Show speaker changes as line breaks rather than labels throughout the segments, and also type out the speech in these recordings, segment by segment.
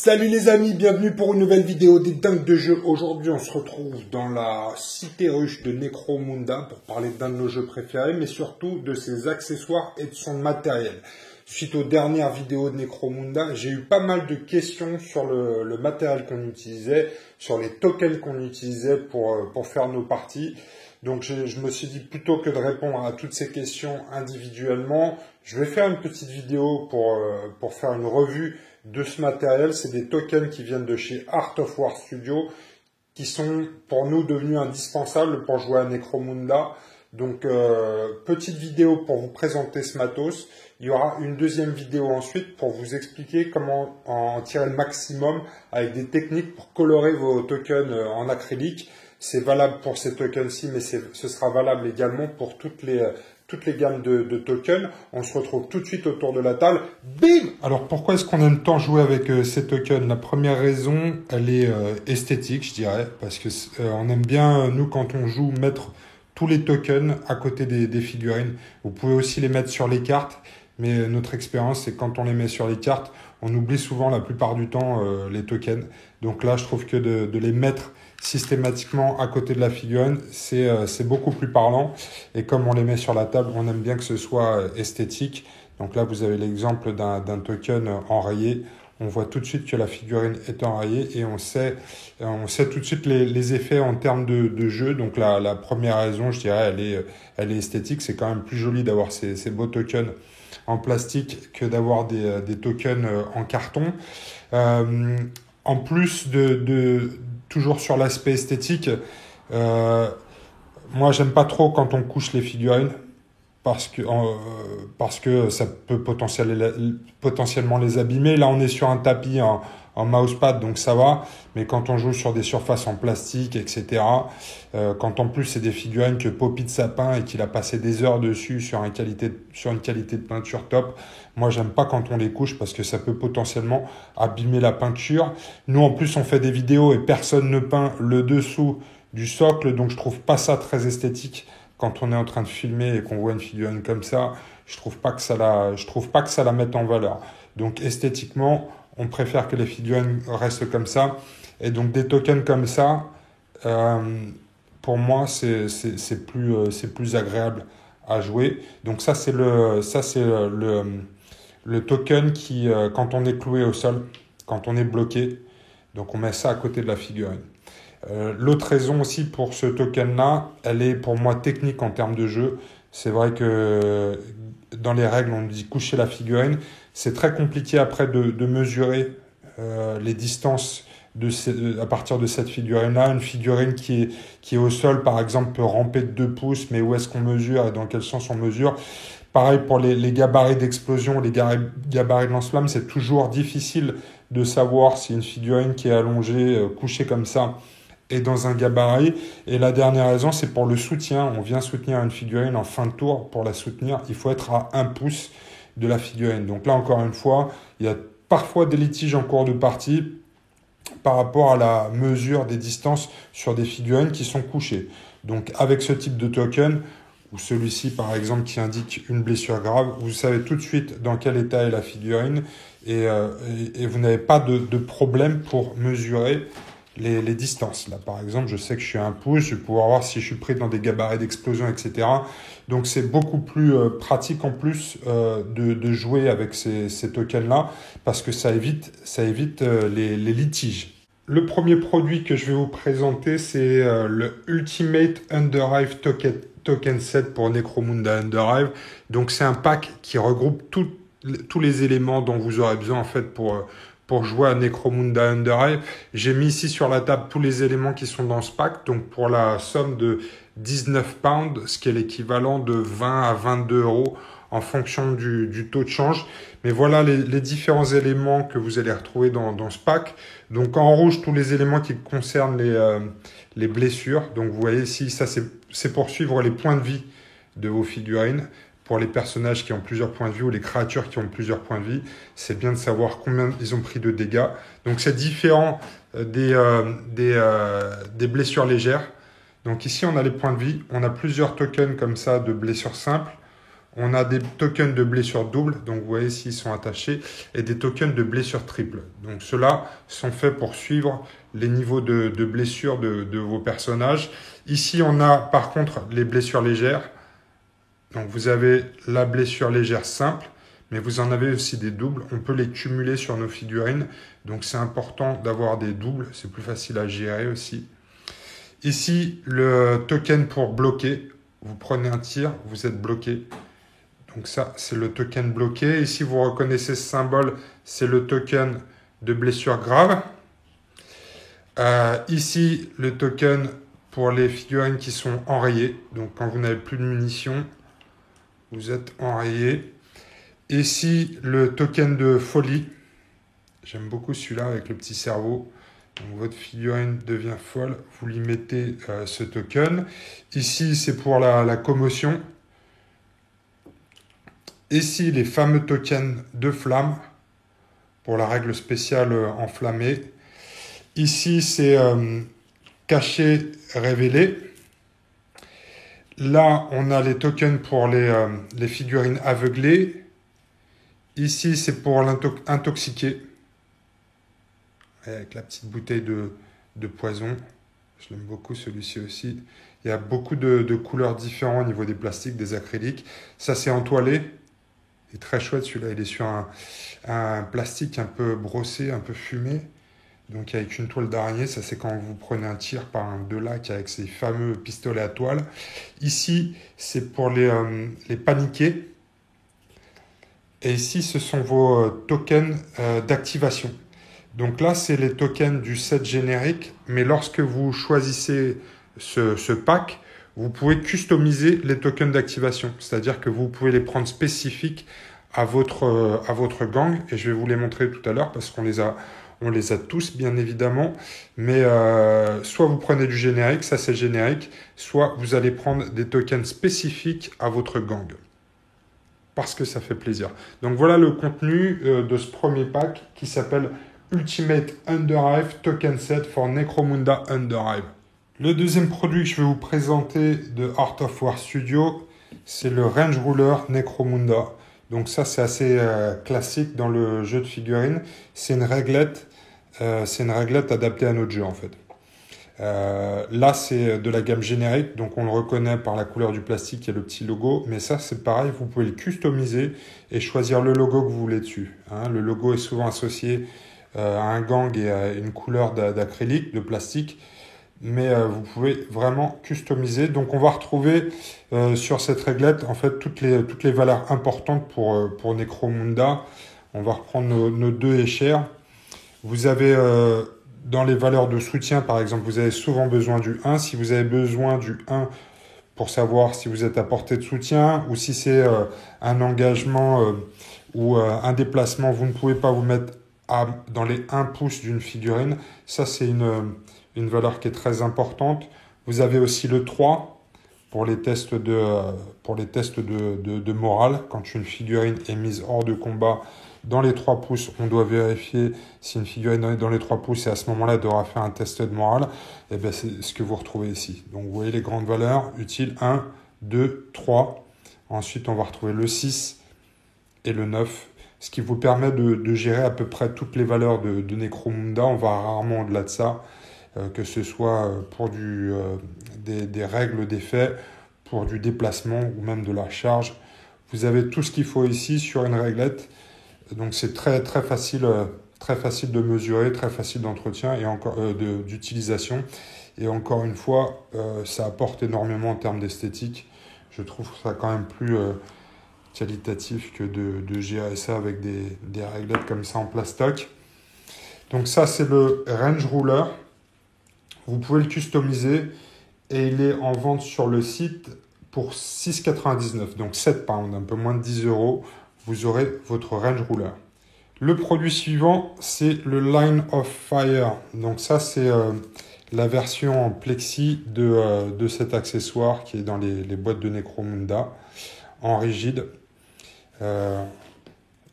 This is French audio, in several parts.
Salut les amis, bienvenue pour une nouvelle vidéo des dingues de jeux. Aujourd'hui on se retrouve dans la cité ruche de Necromunda pour parler d'un de nos jeux préférés, mais surtout de ses accessoires et de son matériel. Suite aux dernières vidéos de Necromunda, j'ai eu pas mal de questions sur le matériel qu'on utilisait, sur les tokens qu'on utilisait pour faire nos parties. Donc je me suis dit, plutôt que de répondre à toutes ces questions individuellement, je vais faire une petite vidéo pour faire une revue de ce matériel. C'est des tokens qui viennent de chez Art of War Studio, qui sont pour nous devenus indispensables pour jouer à Necromunda. Donc petite vidéo pour vous présenter ce matos. Il y aura une deuxième vidéo ensuite pour vous expliquer comment en tirer le maximum avec des techniques pour colorer vos tokens en acrylique. C'est valable pour ces tokens-ci, mais ce sera valable également pour toutes les gammes de tokens. On se retrouve tout de suite autour de la table. Bim! Alors pourquoi est-ce qu'on aime tant jouer avec ces tokens? La première raison, elle est esthétique, je dirais, parce que on aime bien, nous, quand on joue, mettre tous les tokens à côté des figurines. Vous pouvez aussi les mettre sur les cartes, mais notre expérience, c'est quand on les met sur les cartes, on oublie souvent la plupart du temps les tokens. Donc là, je trouve que de les mettre systématiquement à côté de la figurine, c'est beaucoup plus parlant. Et comme on les met sur la table, on aime bien que ce soit esthétique. Donc là, vous avez l'exemple d'un token enrayé. On voit tout de suite que la figurine est enrayée et on sait tout de suite les effets en termes de jeu. Donc la première raison, je dirais, elle est esthétique. C'est quand même plus joli d'avoir ces beaux tokens en plastique que d'avoir des tokens en carton. En plus toujours sur l'aspect esthétique, moi j'aime pas trop quand on couche les figurines parce que ça peut potentiellement les abîmer. Là on est sur un tapis en mousepad, donc ça va, mais quand on joue sur des surfaces en plastique, etc., quand en plus c'est des figurines que Poppy de Sapin et qu'il a passé des heures dessus sur une qualité de peinture top, moi j'aime pas quand on les couche parce que ça peut potentiellement abîmer la peinture. Nous en plus on fait des vidéos et personne ne peint le dessous du socle, donc je trouve pas ça très esthétique quand on est en train de filmer et qu'on voit une figurine comme ça. Je trouve pas que ça la mette en valeur. Donc esthétiquement, on préfère que les figurines restent comme ça. Et donc des tokens comme ça, pour moi, c'est plus agréable à jouer. Donc ça, c'est le token qui, quand on est cloué au sol, quand on est bloqué, donc on met ça à côté de la figurine. L'autre raison aussi pour ce token-là, elle est pour moi technique en termes de jeu. C'est vrai que dans les règles, on dit coucher la figurine. C'est très compliqué après de mesurer les distances à partir de cette figurine-là. Une figurine qui est au sol, par exemple, peut ramper de 2 pouces, mais où est-ce qu'on mesure et dans quel sens on mesure? Pareil pour les gabarits d'explosion, les gabarits de lance-flamme, c'est toujours difficile de savoir si une figurine qui est allongée, couchée comme ça, est dans un gabarit. Et la dernière raison, c'est pour le soutien. On vient soutenir une figurine en fin de tour. Pour la soutenir, il faut être à 1 pouce de la figurine. Donc là, encore une fois, il y a parfois des litiges en cours de partie par rapport à la mesure des distances sur des figurines qui sont couchées. Donc avec ce type de token, ou celui-ci par exemple qui indique une blessure grave, vous savez tout de suite dans quel état est la figurine et vous n'avez pas de problème pour mesurer les distances. Là, par exemple, je sais que je suis à 1 pouce, je vais pouvoir voir si je suis pris dans des gabarits d'explosion, etc. Donc, c'est beaucoup plus pratique en plus de jouer avec ces tokens-là parce que ça évite les litiges. Le premier produit que je vais vous présenter, c'est le Ultimate Underhive Token Set pour Necromunda Underhive. Donc, c'est un pack qui regroupe tous les éléments dont vous aurez besoin en fait pour jouer à Necromunda Underhive. J'ai mis ici sur la table tous les éléments qui sont dans ce pack, donc pour la somme de 19 pounds, ce qui est l'équivalent de 20 à 22 euros en fonction du taux de change. Mais voilà les différents éléments que vous allez retrouver dans ce pack. Donc en rouge, tous les éléments qui concernent les blessures. Donc vous voyez ici, ça c'est pour suivre les points de vie de vos figurines. Pour les personnages qui ont plusieurs points de vie ou les créatures qui ont plusieurs points de vie, c'est bien de savoir combien ils ont pris de dégâts. Donc c'est différent des blessures légères. Donc ici on a les points de vie, on a plusieurs tokens comme ça de blessures simples. On a des tokens de blessure double, donc vous voyez s'ils sont attachés, et des tokens de blessure triple. Donc ceux-là sont faits pour suivre les niveaux de blessure de vos personnages. Ici, on a par contre les blessures légères. Donc vous avez la blessure légère simple, mais vous en avez aussi des doubles. On peut les cumuler sur nos figurines, donc c'est important d'avoir des doubles. C'est plus facile à gérer aussi. Ici, le token pour bloquer. Vous prenez un tir, vous êtes bloqué. Donc ça, c'est le token bloqué. Ici, vous reconnaissez ce symbole, c'est le token de blessure grave. Ici, le token pour les figurines qui sont enrayées. Donc quand vous n'avez plus de munitions, vous êtes enrayé. Ici, le token de folie. J'aime beaucoup celui-là avec le petit cerveau. Donc, votre figurine devient folle. Vous lui mettez ce token. Ici, c'est pour la commotion. Ici, les fameux tokens de flamme pour la règle spéciale enflammée. Ici, c'est caché, révélé. Là, on a les tokens pour les figurines aveuglées. Ici, c'est pour l'intoxiquer. Avec la petite bouteille de poison. Je l'aime beaucoup celui-ci aussi. Il y a beaucoup de couleurs différentes au niveau des plastiques, des acryliques. Ça, c'est entoilé. Il est très chouette celui-là. Il est sur un plastique un peu brossé, un peu fumé. Donc avec une toile d'araignée. Ça, c'est quand vous prenez un tir par un de lac avec ces fameux pistolets à toile. Ici, c'est pour les paniquer. Et ici, ce sont vos tokens d'activation. Donc là, c'est les tokens du set générique, mais lorsque vous choisissez ce pack, vous pouvez customiser les tokens d'activation. C'est-à-dire que vous pouvez les prendre spécifiques à votre gang, et je vais vous les montrer tout à l'heure parce qu'on les a tous, bien évidemment. Mais soit vous prenez du générique, ça c'est générique, soit vous allez prendre des tokens spécifiques à votre gang. Parce que ça fait plaisir. Donc voilà le contenu de ce premier pack qui s'appelle Ultimate Underhive Token Set for Necromunda Underhive. Le deuxième produit que je vais vous présenter de Art of War Studio, c'est le Range Ruler Necromunda. Donc ça, c'est assez classique dans le jeu de figurines. C'est une réglette adaptée à notre jeu en fait. Là, c'est de la gamme générique, donc on le reconnaît par la couleur du plastique et le petit logo. Mais ça, c'est pareil, vous pouvez le customiser et choisir le logo que vous voulez dessus. Le logo est souvent associé à un gang et à une couleur d'acrylique, de plastique. Mais vous pouvez vraiment customiser. Donc on va retrouver sur cette réglette en fait toutes les valeurs importantes pour Necromunda. On va reprendre nos deux échères. Vous avez dans les valeurs de soutien, par exemple, vous avez souvent besoin du 1. Si vous avez besoin du 1 pour savoir si vous êtes à portée de soutien ou si c'est un engagement ou un déplacement, vous ne pouvez pas vous mettre dans les 1 pouce d'une figurine. Ça, c'est une valeur qui est très importante. Vous avez aussi le 3 pour les tests de morale. Quand une figurine est mise hors de combat dans les 3 pouces, on doit vérifier si une figurine est dans les 3 pouces et à ce moment-là, elle devra faire un test de morale. Et bien, c'est ce que vous retrouvez ici. Donc, vous voyez les grandes valeurs utiles 1, 2, 3. Ensuite, on va retrouver le 6 et le 9. Ce qui vous permet de gérer à peu près toutes les valeurs de Necromunda. On va rarement au-delà de ça, que ce soit pour des règles d'effet, pour du déplacement ou même de la charge. Vous avez tout ce qu'il faut ici sur une réglette. Donc c'est très facile de mesurer, très facile d'entretien et encore d'utilisation. Et encore une fois, ça apporte énormément en termes d'esthétique. Je trouve ça quand même plus qualitatif que de gérer ça avec des réglettes comme ça en plastoc. Donc ça, c'est le Range Ruler. Vous pouvez le customiser et il est en vente sur le site pour 6,99, donc 7 pounds, un peu moins de 10 €. Vous aurez votre Range Ruler. Le produit suivant, c'est le Line of Fire. Donc ça, c'est la version en plexi de cet accessoire qui est dans les boîtes de Necromunda en rigide.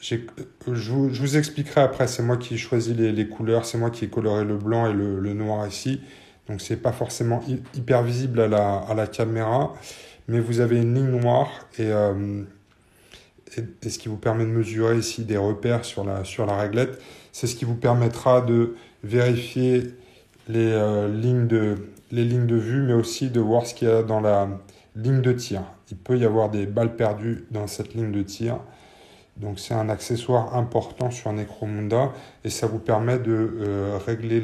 Je vous expliquerai après, c'est moi qui ai choisi les couleurs, c'est moi qui ai coloré le blanc et le noir ici. Donc c'est pas forcément hyper visible à la caméra, mais vous avez une ligne noire et et ce qui vous permet de mesurer ici des repères sur la réglette. C'est ce qui vous permettra de vérifier les lignes de vue, mais aussi de voir ce qu'il y a dans la ligne de tir. Il peut y avoir des balles perdues dans cette ligne de tir. Donc c'est un accessoire important sur Necromunda et ça vous permet de régler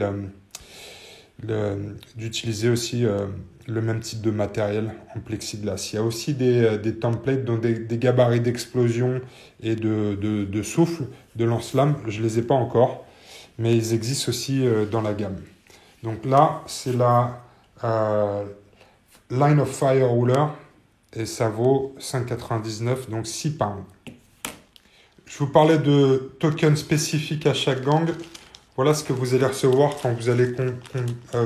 d'utiliser aussi le même type de matériel en plexiglas. Il y a aussi des templates, donc des gabarits d'explosion et de souffle, de lance-flamme. Je ne les ai pas encore, mais ils existent aussi dans la gamme. Donc là, c'est la Line of Fire Ruler et ça vaut 5,99, donc 6 pounds. Je vous parlais de tokens spécifiques à chaque gang. Voilà ce que vous allez recevoir quand vous allez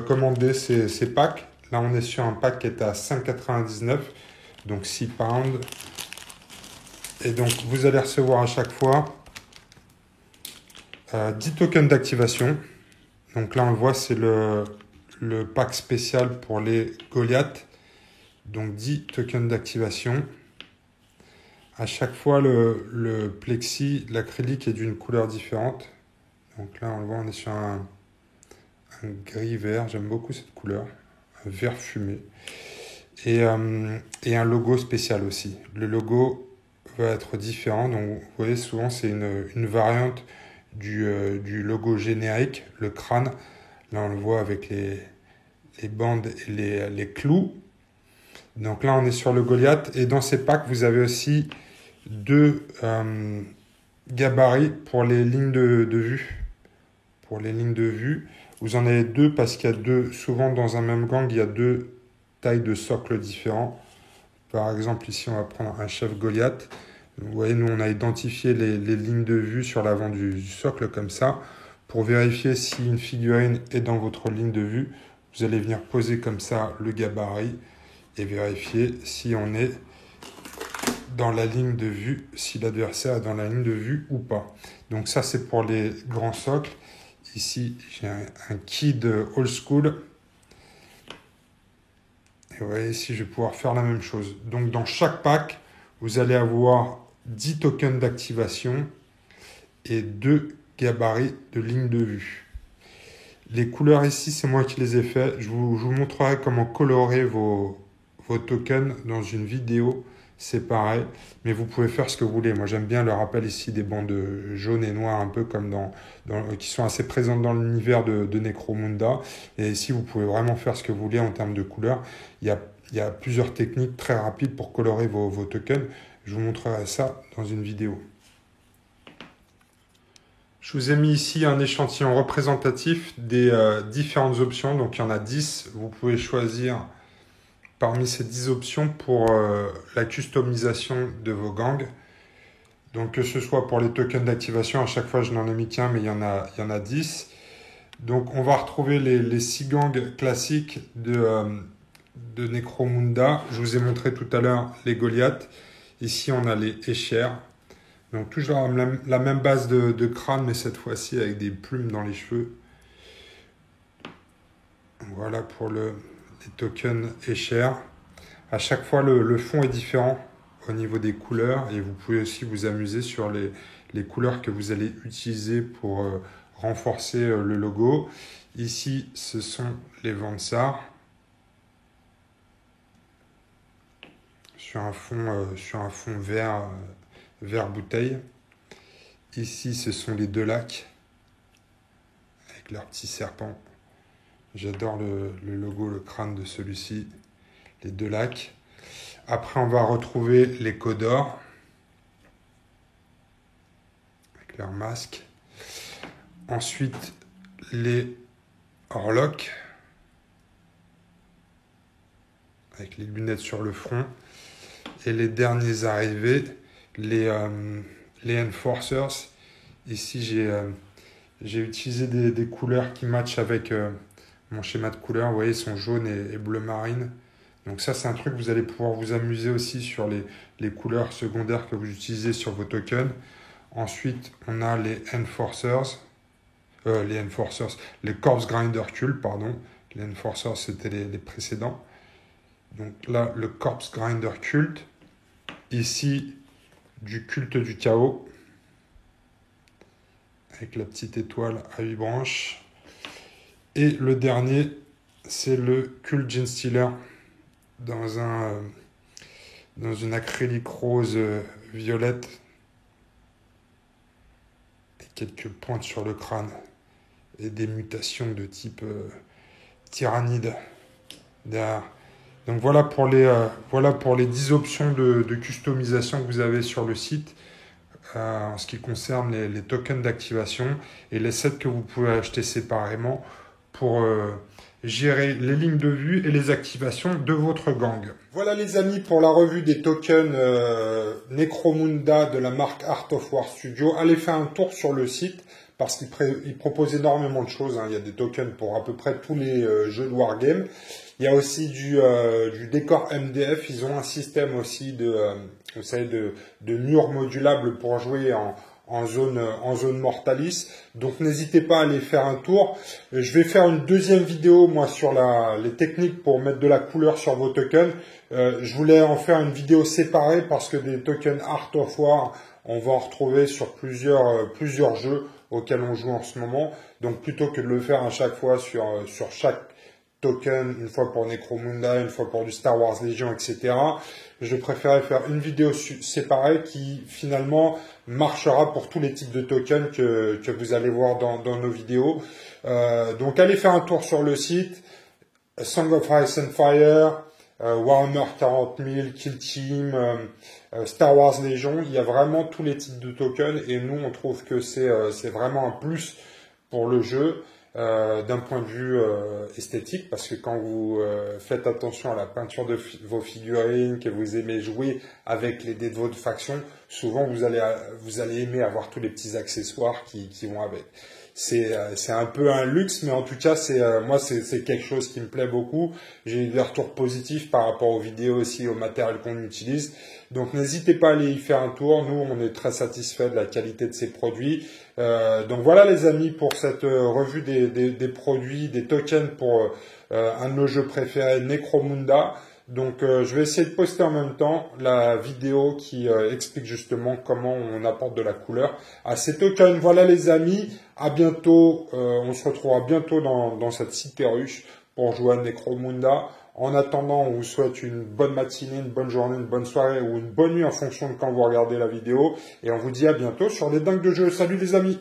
commander ces packs. Là, on est sur un pack qui est à 5,99, donc 6 pounds. Et donc, vous allez recevoir à chaque fois 10 tokens d'activation. Donc là, on le voit, c'est le pack spécial pour les Goliaths. Donc 10 tokens d'activation. À chaque fois, le plexi, l'acrylique est d'une couleur différente. Donc là, on le voit, on est sur un gris-vert. J'aime beaucoup cette couleur. Un vert fumé. Et un logo spécial aussi. Le logo va être différent. Donc, vous voyez, souvent, c'est une variante du logo générique, le crâne. Là, on le voit avec les bandes et les clous. Donc là, on est sur le Goliath. Et dans ces packs, vous avez aussi 2 gabarits pour les lignes de vue. Pour les lignes de vue, vous en avez 2 parce qu'il y a 2, souvent dans un même gang, il y a 2 tailles de socle différents. Par exemple, ici, on va prendre un chef Goliath. Vous voyez, nous, on a identifié les lignes de vue sur l'avant du socle comme ça. Pour vérifier si une figurine est dans votre ligne de vue, vous allez venir poser comme ça le gabarit et vérifier si on est dans la ligne de vue, si l'adversaire est dans la ligne de vue ou pas. Donc ça, c'est pour les grands socles. Ici, j'ai un kid old school. Et vous voyez, ici, je vais pouvoir faire la même chose. Donc dans chaque pack, vous allez avoir 10 tokens d'activation et 2 gabarits de ligne de vue. Les couleurs ici, c'est moi qui les ai fait. Je vous montrerai comment colorer vos tokens dans une vidéo séparée. Mais vous pouvez faire ce que vous voulez. Moi, j'aime bien le rappel ici des bandes jaunes et noires, un peu comme qui sont assez présentes dans l'univers de Necromunda. Et ici, vous pouvez vraiment faire ce que vous voulez en termes de couleurs. Il y a plusieurs techniques très rapides pour colorer vos tokens. Je vous montrerai ça dans une vidéo. Je vous ai mis ici un échantillon représentatif des différentes options. Donc, il y en a 10. Vous pouvez choisir parmi ces 10 options pour la customisation de vos gangs. Donc, que ce soit pour les tokens d'activation, à chaque fois, je n'en ai mis qu'un, mais il y en a 10. Donc, on va retrouver les 6 gangs classiques de Necromunda. Je vous ai montré tout à l'heure les Goliaths. Ici, on a les Escher. Donc toujours la même base de crâne, mais cette fois-ci avec des plumes dans les cheveux. Voilà pour les tokens Escher. À chaque fois, le fond est différent au niveau des couleurs et vous pouvez aussi vous amuser sur les couleurs que vous allez utiliser pour renforcer le logo. Ici, ce sont les Vansar. Sur un fond vert bouteille. Ici, ce sont les 2 lacs avec leur petit serpent. J'adore le logo, le crâne de celui-ci. Les 2 lacs. Après, on va retrouver les Codors avec leur masque. Ensuite, les Orlok avec les lunettes sur le front. Et les derniers arrivés, les Enforcers. Ici, j'ai utilisé des couleurs qui matchent avec mon schéma de couleurs. Vous voyez, ils sont jaunes et bleu marine. Donc ça, c'est un truc que vous allez pouvoir vous amuser aussi sur les couleurs secondaires que vous utilisez sur vos tokens. Ensuite, on a les Enforcers. Les Corpse Grinder Cult, pardon. Les Enforcers, c'était les précédents. Donc là, le Corpse Grinder Cult. Ici, du culte du chaos, avec la petite étoile à 8 branches. Et le dernier, c'est le culte Genestealer dans une acrylique rose violette et quelques pointes sur le crâne et des mutations de type tyrannide derrière. Donc voilà pour les 10 options de customisation que vous avez sur le site en ce qui concerne les tokens d'activation et les sets que vous pouvez acheter séparément pour gérer les lignes de vue et les activations de votre gang. Voilà les amis pour la revue des tokens Necromunda de la marque Art of War Studio. Allez faire un tour sur le site parce qu'il propose énormément de choses. Hein. Il y a des tokens pour à peu près tous les jeux de Wargame. Il y a aussi du décor MDF. Ils ont un système aussi vous savez, de murs modulables pour jouer en zone Mortalis. Donc n'hésitez pas à aller faire un tour. Je vais faire une deuxième vidéo moi sur les techniques pour mettre de la couleur sur vos tokens. Je voulais en faire une vidéo séparée parce que des tokens Art of War, on va en retrouver sur plusieurs jeux auxquels on joue en ce moment. Donc plutôt que de le faire à chaque fois sur chaque token, une fois pour Necromunda, une fois pour du Star Wars Legion, etc. Je préférais faire une vidéo séparée qui finalement marchera pour tous les types de tokens que vous allez voir dans nos vidéos. Donc allez faire un tour sur le site, Song of Ice and Fire, Warhammer 40 000, Kill Team, Star Wars Legion, il y a vraiment tous les types de tokens et nous on trouve que c'est vraiment un plus pour le jeu. D'un point de vue esthétique, parce que quand vous faites attention à la peinture de vos figurines, que vous aimez jouer avec les dés de votre faction, souvent vous allez aimer avoir tous les petits accessoires qui vont avec. C'est un peu un luxe, mais en tout cas, moi, c'est quelque chose qui me plaît beaucoup. J'ai eu des retours positifs par rapport aux vidéos aussi, au matériel qu'on utilise. Donc, n'hésitez pas à aller y faire un tour. Nous, on est très satisfaits de la qualité de ces produits. Donc, voilà, les amis, pour cette revue des produits, des tokens pour un de nos jeux préférés, Necromunda. Donc, je vais essayer de poster en même temps la vidéo qui explique justement comment on apporte de la couleur à ces tokens. Voilà les amis, à bientôt. On se retrouvera bientôt dans cette cité ruche pour jouer à Necromunda. En attendant, on vous souhaite une bonne matinée, une bonne journée, une bonne soirée ou une bonne nuit en fonction de quand vous regardez la vidéo. Et on vous dit à bientôt sur les dingues de jeu. Salut les amis!